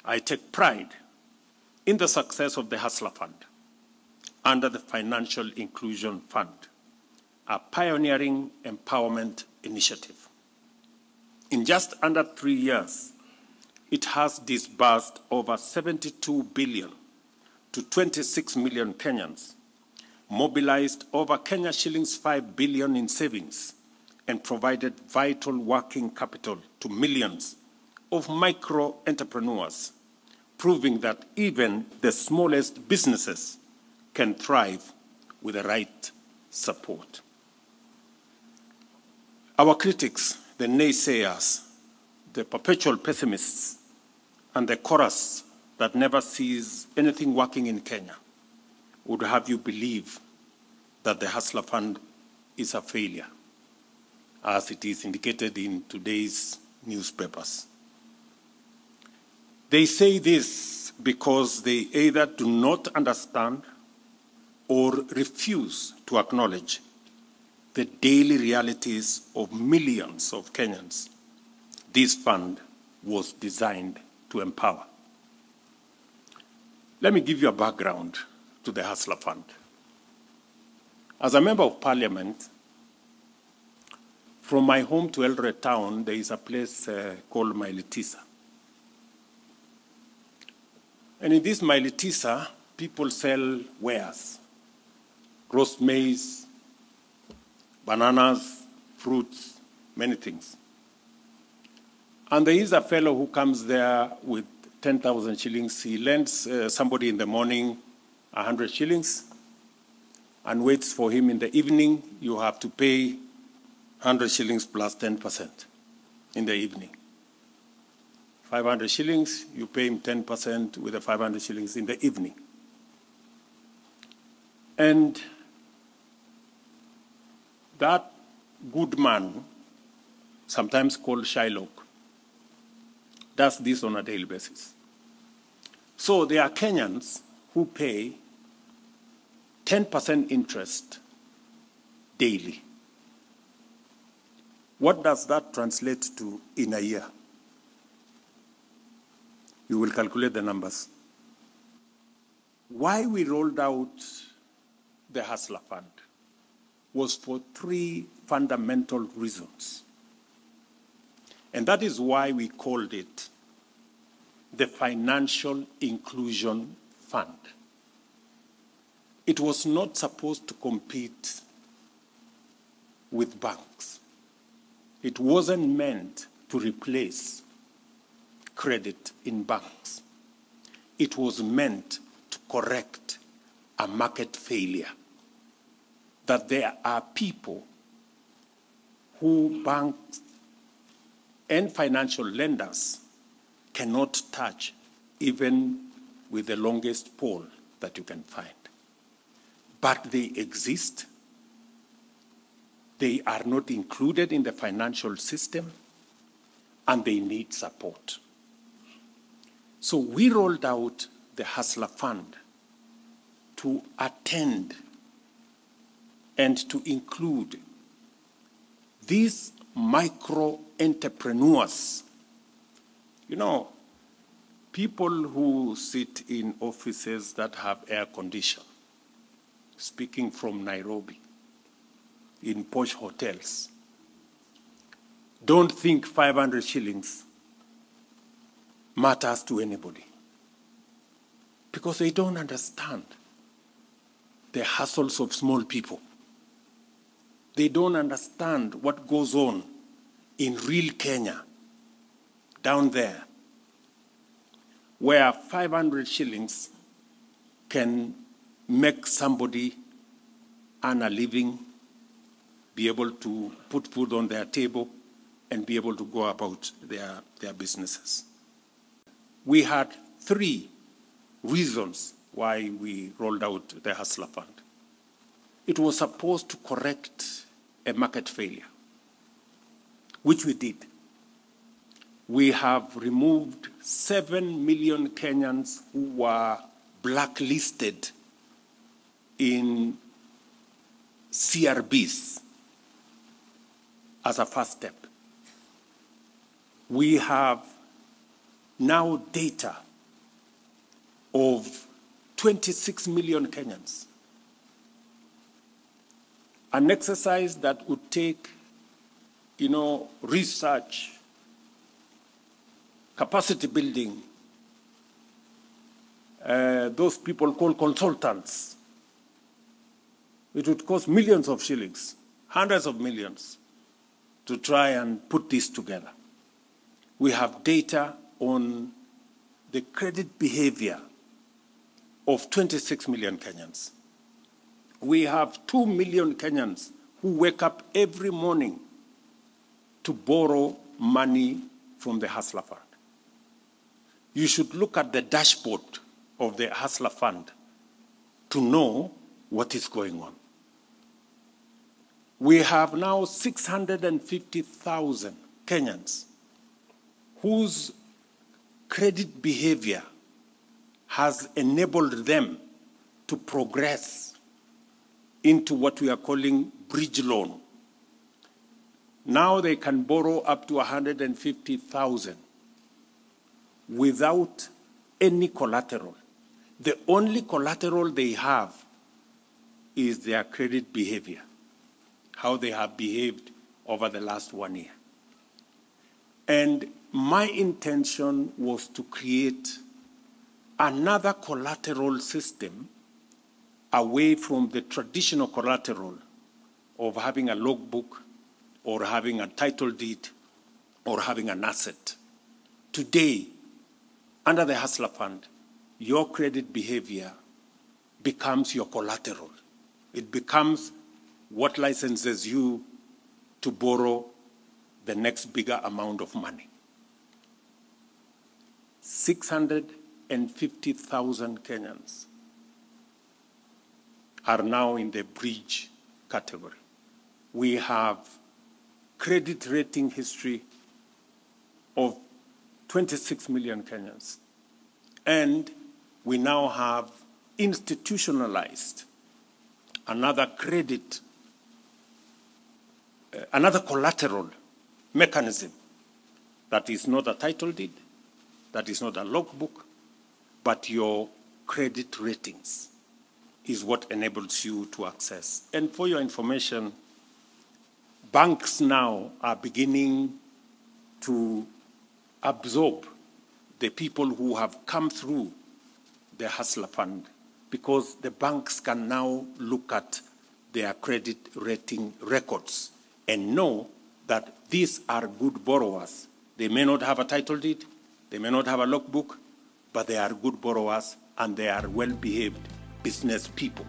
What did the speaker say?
I take pride in the success of the Hustler Fund under the Financial Inclusion Fund, a pioneering empowerment initiative. In just under 3 years, it has disbursed over 72 billion to 26 million Kenyans, mobilized over Kenya shillings 5 billion in savings, and provided vital working capital to millions of micro entrepreneurs, proving that even the smallest businesses can thrive with the right support. Our critics, the naysayers, the perpetual pessimists, and the chorus that never sees anything working in Kenya would have you believe that the Hustler Fund is a failure, as it is indicated in today's newspapers. They say this because they either do not understand or refuse to acknowledge the daily realities of millions of Kenyans this fund was designed to empower. Let me give you a background to the Hustler Fund. As a member of parliament, from my home to Eldoret town, there is a place called Mailitisa. And in this Mailitisa, people sell wares, roast maize, bananas, fruits, many things. And there is a fellow who comes there with 10,000 shillings. He lends somebody in the morning 100 shillings and waits for him in the evening. You have to pay 100 shillings plus 10% in the evening. 500 shillings, you pay him 10% with the 500 shillings in the evening. And that good man, sometimes called Shylock, does this on a daily basis. So there are Kenyans who pay 10% interest daily. What does that translate to in a year? You will calculate the numbers. Why we rolled out the Hustler Fund was for 3 fundamental reasons. And that is why we called it the Financial Inclusion Fund. It was not supposed to compete with banks. It wasn't meant to replace credit in banks. It was meant to correct a market failure. That there are people who banks and financial lenders cannot touch even with the longest pole that you can find. But they exist. They are not included in the financial system, and they need support. So we rolled out the Hustler Fund to attend and to include these micro entrepreneurs. You know, people who sit in offices that have air condition, speaking from Nairobi, in posh hotels, don't think 500 shillings matters to anybody, because they don't understand the hassles of small people. They don't understand what goes on in real Kenya, down there, where 500 shillings can make somebody earn a living, be able to put food on their table, and be able to go about their businesses. We had 3 reasons why we rolled out the Hustler Fund. It was supposed to correct a market failure, which we did. We have removed 7 million Kenyans who were blacklisted in CRBs as a first step. We have now data of 26 million Kenyans. An exercise that would take, research, capacity building, those people called consultants. It would cost millions of shillings, hundreds of millions, to try and put this together. We have data on the credit behavior of 26 million Kenyans. We have 2 million Kenyans who wake up every morning to borrow money from the Hustler Fund. You should look at the dashboard of the Hustler Fund to know what is going on. We have now 650,000 Kenyans whose credit behavior has enabled them to progress into what we are calling bridge loan. Now they can borrow up to 150,000 without any collateral. The only collateral they have is their credit behavior, how they have behaved over the last 1 year. And my intention was to create another collateral system away from the traditional collateral of having a logbook or having a title deed or having an asset. Today, under the Hustler Fund, your credit behavior becomes your collateral. It becomes what licenses you to borrow the next bigger amount of money. 650,000 Kenyans are now in the bridge category. We have credit rating history of 26 million Kenyans. And we now have institutionalized another collateral mechanism that is not a title deed, that is not a logbook, but your credit ratings is what enables you to access. And for your information, banks now are beginning to absorb the people who have come through the Hustler Fund, because the banks can now look at their credit rating records and know that these are good borrowers. They may not have a title deed, they may not have a logbook, but they are good borrowers and they are well-behaved business people.